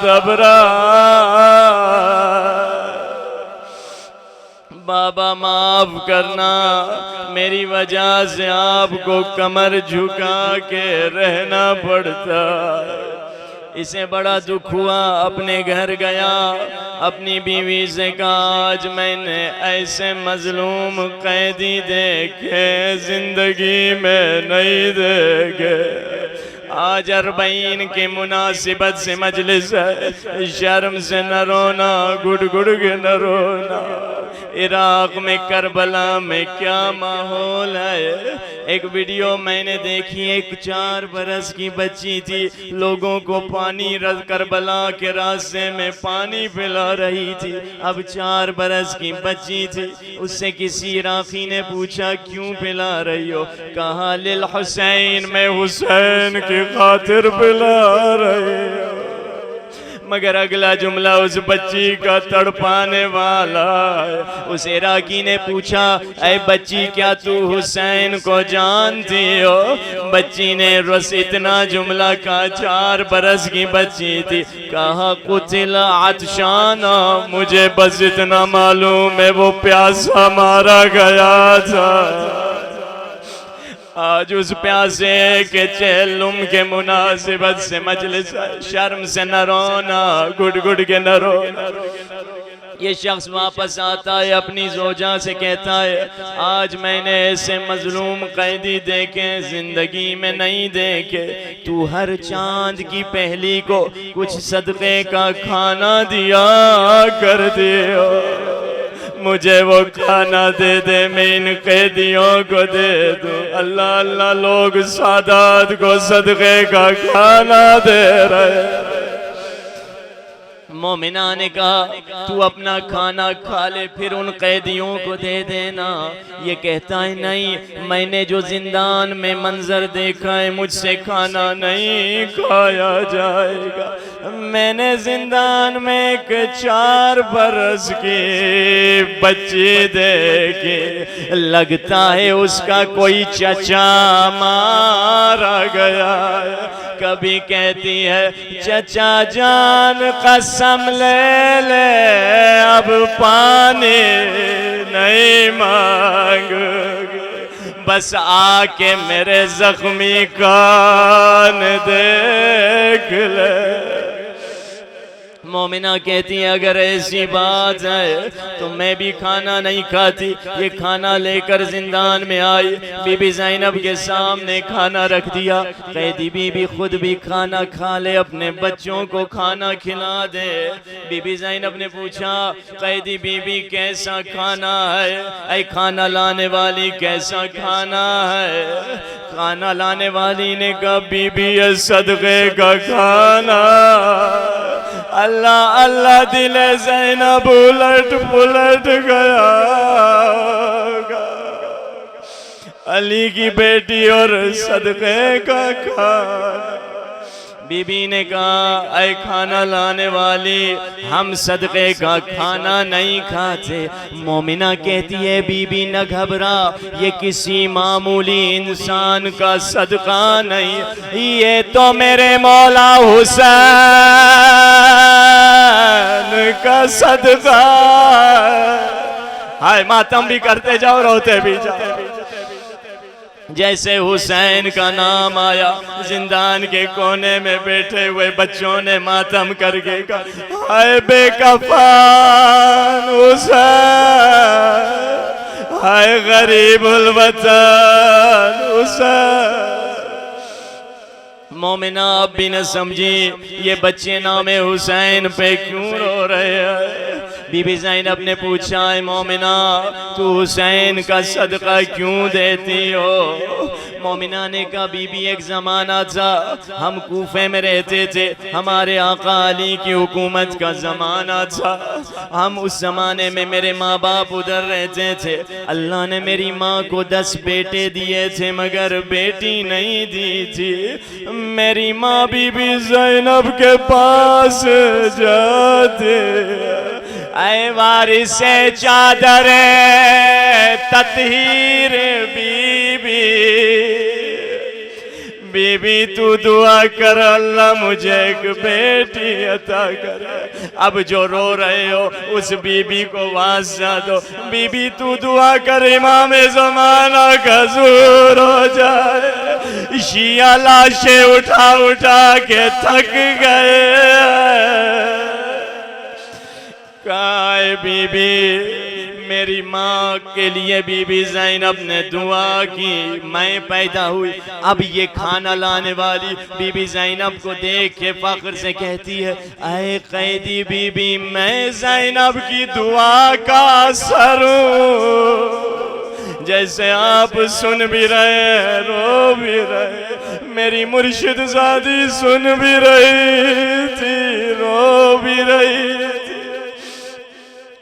दब रहा, बाबा माफ करना मेरी वजह से आपको कमर झुका के रहना पड़ता। इसे बड़ा दुख हुआ, अपने घर गया, अपनी बीवी से कहा आज मैंने ऐसे मजलूम कैदी देखे जिंदगी में नहीं देखे। आज 40 की मुनासिबत से मजलिस है, शर्म से न रोना, गुड़ गुड़ के न रोना। इराक में करबला में क्या माहौल है। एक वीडियो मैंने देखी, एक 4 बरस की बच्ची थी, लोगों को पानी करबला के रास्ते में पानी पिला रही थी। अब 4 बरस की बच्ची थी, उससे किसी इराकी ने पूछा क्यों पिला रही हो? कहा लिल हुसैन, मैं हुसैन की खातिर पिला रही हूँ। मगर अगला जुमला उस बच्ची का तड़पाने वाला है। उस इराकी ने पूछा, ऐ बच्ची क्या तू हुसैन को जानती हो? बच्ची ने बस इतना जुमला कहा, 4 बरस की बच्ची थी। कहा कुतिल आतशाना, मुझे बस इतना मालूम है वो प्यासा मारा गया था। आज उस प्यासे के चेलुम के मुनासिबत से मजलिस शर्म से न रोना, गुड़ गुड़ के न रोना। ये शख्स वापस आता है, अपनी जोजा से कहता है, आज मैंने ऐसे मजलूम कैदी देखे जिंदगी में नहीं देखे। तू हर चांद की पहली को कुछ सदके का खाना दिया कर दियो, मुझे वो खाना दे दे, मैं इन कैदियों को दे दूं। अल्लाह अल्लाह लोग सादात को सदके का खाना दे रहे। मोमिना ने कहा तू अपना खाना खा ले, फिर उन कैदियों को दे देना। ये कहता है नहीं, मैंने जो जिंदान में मंजर देखा है मुझसे खाना नहीं खाया जाएगा। मैंने जिंदान में एक 4 बरस की बच्ची देखी, लगता है उसका कोई चचा मारा गया है। कभी कहती है चचा जान कसम ले ले, अब पानी नहीं मांगोगे, बस आके मेरे जख्मी कान देख ले। मोमिना कहती है अगर ऐसी बात है तो मैं भी खाना नहीं खाती। ये खाना लेकर जिंदान में आई, बीबी ज़ैनब के सामने खाना रख दिया। कैदी बीबी खुद भी खाना खा ले, अपने बच्चों को खाना खिला दे। बीबी ज़ैनब ने पूछा कैदी बीबी कैसा खाना है? ऐ खाना लाने वाली कैसा खाना है? खाना लाने वाली ने कहा बीबी ये सदक़े का खाना। अल्लाह अल्लाह दिले ज़ैनब उलट पुलट गया। अली की बेटी और सदक़े का खाना। बीबी ने कहा ऐ खाना लाने वाली, हम सदक़े का खाना नहीं खाते। मोमिना कहती है बीबी न घबरा, ये किसी मामूली इंसान का सदका नहीं, ये तो मेरे मौला हुसैन का सदका। हाय मातम भी करते जाओ, रोते भी जाओ। जैसे हुसैन का नाम आया, जिंदान के कोने में बैठे हुए बच्चों ने मातम करके कहा हाय बेकफान हुसैन, हाय गरीबुल वतन हुसैन। मोमिना अब भी न समझी ये बच्चे नामे हुसैन पे क्यों रो रहे हैं। बीबी ज़ैनब ने पूछा है मोमिना तू हुसैन का सदका क्यों देती हो? मोमिना ने कहा बीबी एक ज़माना था, हम कूफे में रहते थे, हमारे आका अली की हुकूमत का ज़माना था। हम उस ज़माने में मेरे माँ बाप उधर रहते थे। अल्लाह ने मेरी माँ को 10 बेटे दिए थे मगर बेटी नहीं दी थी। मेरी माँ बीबी ज़ैनब के पास जाते, ऐ वारिसे चादरे ततहीर बीबी, बीबी तू दुआ कर अल्लाह मुझे एक बेटी अता करे। अब जो रो रहे हो उस बीबी को वास्ता दो। बीबी तू दुआ कर इमाम ज़माना का ज़ूर हो जाए। शिया लाशें उठा उठा के थक गए। काय बीबी मेरी माँ के लिए बीबी ज़ैनब ने दुआ की, मैं पैदा हुई। अब ये खाना लाने वाली बीबी ज़ैनब को देख के फख्र से कहती है ऐ कैदी बीबी मैं ज़ैनब की दुआ का असर हूँ। जैसे आप सुन भी रहे रो भी रहे, मेरी मुर्शिद ज़ादी सुन भी रही थी रो भी रही थी।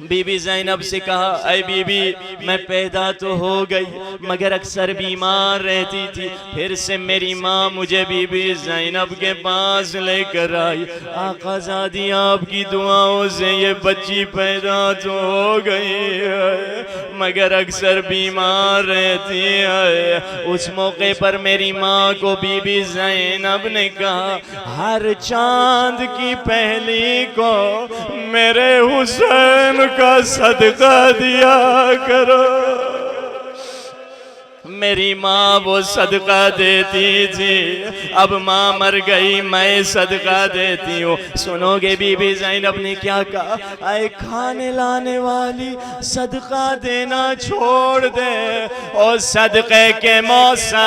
बीबी ज़ैनब से कहा, ऐ बीबी मैं पैदा तो हो गई मगर अक्सर बीमार रहती थी, फिर से मेरी माँ मुझे बीबी ज़ैनब के पास लेकर आई। आकाज़ादी आपकी दुआओं से ये बच्ची पैदा तो हो गई है मगर अक्सर बीमार रहती है। उस मौके पर मेरी माँ को बीबी ज़ैनब ने कहा, हर चांद की पहली को मेरे हुसैन का सदका दिया करो। मेरी माँ वो सदका देती थी, अब माँ मर गई मैं सदका देती हूँ। सुनोगे बीबी ज़ैनब ने क्या कहा, आए खाने लाने वाली सदका देना छोड़ दे और सदके के मौसम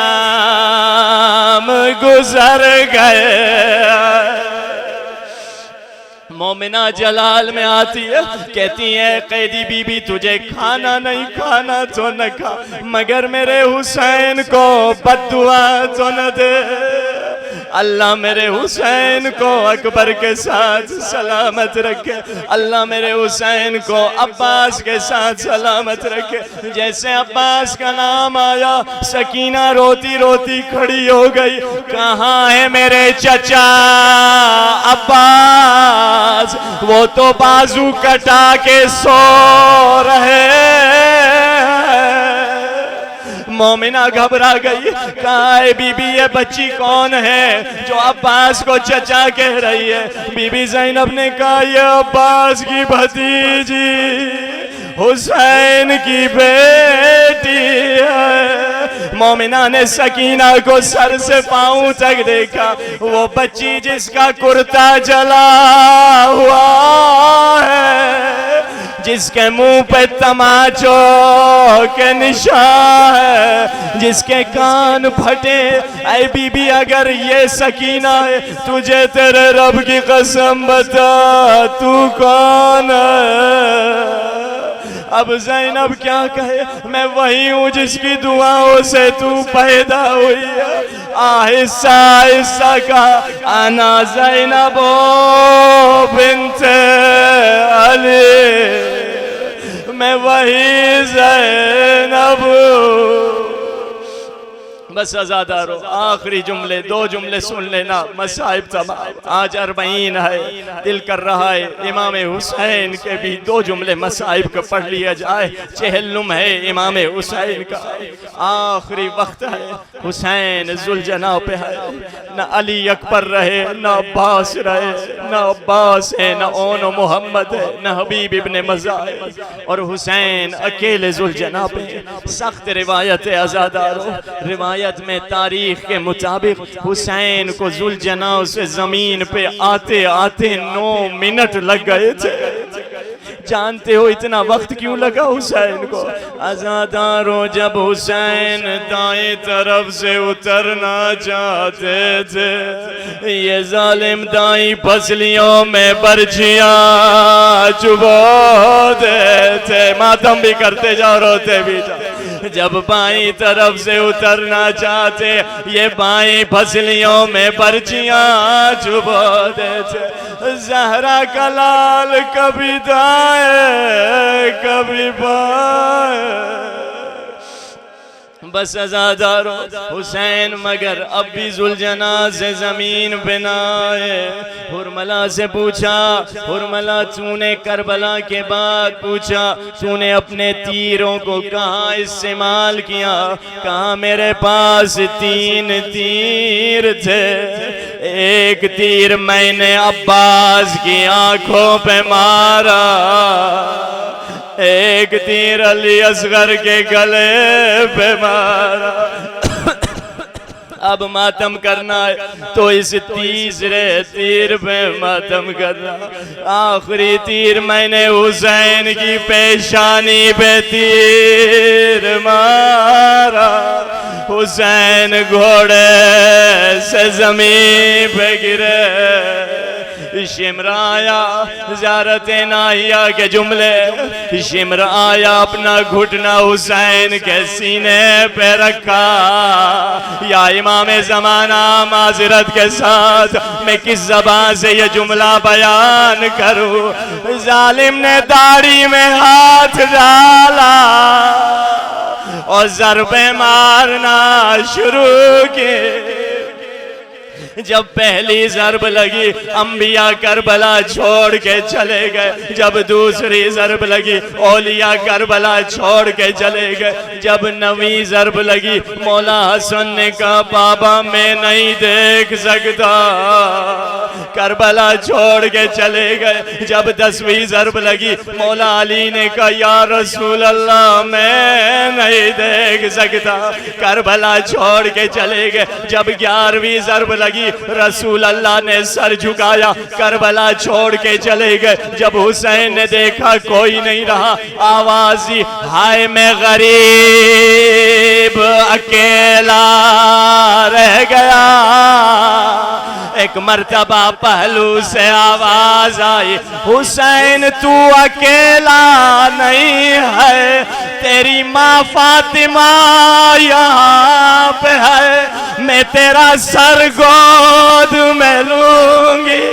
गुजर गए। मोमिना जलाल में आती है, कहती है कैदी बीबी तुझे खाना नहीं खाना तो न खा मगर मेरे हुसैन को बद्दुआ तो न दे। अल्लाह मेरे हुसैन को अकबर के साथ सलामत रखे, अल्लाह मेरे हुसैन को अब्बास के साथ सलामत रखे। जैसे अब्बास का नाम आया सकीना रोती रोती खड़ी हो गई, कहाँ है मेरे चचा अब्बास, वो तो बाजू कटा के सो रहे। मोमिना घबरा गई, कहा है बीबी ये बच्ची कौन है जो अब्बास को चचा कह रही है। बीबी ज़ैनब ने कहा ये अब्बास की भतीजी हुसैन की बेटी है। मोमिना ने सकीना को सर से पांव तक देखा, वो बच्ची जिसका कुर्ता जला हुआ है, जिसके मुंह पे तमाचों के निशान है, जिसके कान फटे। ऐ बीबी अगर ये सकीना है तुझे तेरे रब की कसम बता तू कौन है। अब ज़ैनब क्या कहे, मैं वही हूँ जिसकी दुआओं से तू पैदा हुई है। आहिस्सा आहिस्सा कहा, आना ज़ैनब बिन्ते अली, मैं वही ज़ैनब। बस आज़ादारो आखिरी जुमले दो जुमले सुन लेना, मसाइब तमाम। आज 40 है, दिल कर रहा है इमाम हुसैन के भी 2 जुमले मसाइब का पढ़ लिया जाए। चहलुम है इमाम हुसैन का, आखिरी वक्त है, हुसैन जुलजना पे है। न अली अकबर रहे, न अब्बास रहे, न अब्बास है, न ओन मोहम्मद है, न हबीब इब्ने मज़ा है, और हुसैन अकेले जुलजना पे। सख्त रिवायत है आज़ादारो, रिवायत में तारीख के मुताबिक हुसैन को जुलजना से जमीन पे आते आते 9 मिनट लग गए थे। जानते हो इतना वक्त क्यों लगा हुसैन को? आज़ादारो जब हुसैन दाएं तरफ से उतरना चाहते थे, ये जालिम दाएं पसलियों में बर्छियां चुभो देते, मातम भी करते जाओ रोते भी जाओ। जब बाईं तरफ से उतरना चाहते, ये बाईं फसलियों में पर्चियां चुभो देते। ज़हरा का लाल कभी दाएं कभी बाएं, बस आज़ादारो हुसैन मगर अब भी जुलजना से जमीन बनाए। हुरमला से पूछा, हुरमला तूने करबला के बाद पूछा तूने अपने तीरों को कहाँ इस्तेमाल किया? कहा मेरे पास 3 तीर थे, एक तीर मैंने अब्बास की आंखों पे मारा, एक तीर अली असगर के गले पे मारा। अब मातम करना है तो इस तीसरे तीर पे मातम करना। आखिरी तीर मैंने हुसैन की पेशानी पे तीर मारा, हुसैन घोड़े से जमीन पे गिरे। शिमरा आया ज़ियारत नाहिया के जुमले, शिमरा आया अपना घुटना हुसैन के सीने पे रखा, या इमाम ज़माना, माज़रत के साथ मैं किस ज़बान से ये जुमला बयान करूं। जालिम ने दाढ़ी में हाथ डाला और ज़रबे मारना शुरू किए। जब पहली ज़रब लगी अंबिया करबला छोड़ के चले गए, जब दूसरी ज़रब लगी औलिया करबला छोड़ के चले गए, जब नवी ज़रब लगी मौला हसन ने कहा बाबा मैं नहीं देख सकता, करबला छोड़ के चले गए। जब 10वीं ज़रब लगी मौला अली ने कहा या रसूल अल्लाह मैं नहीं देख सकता, करबला छोड़ के चले गए। जब 11वीं ज़रब लगी रसूल अल्लाह ने सर झुकाया, करबला छोड़ के चले गए। जब हुसैन ने देखा कोई नहीं रहा, आवाज दी हाय मैं गरीब अकेला रह गया। एक मर्तबा पहलू से आवाज आई हुसैन तू अकेला नहीं है, तेरी माँ फातिमा यहाँ पे है, मैं तेरा सर गोद में लूंगी।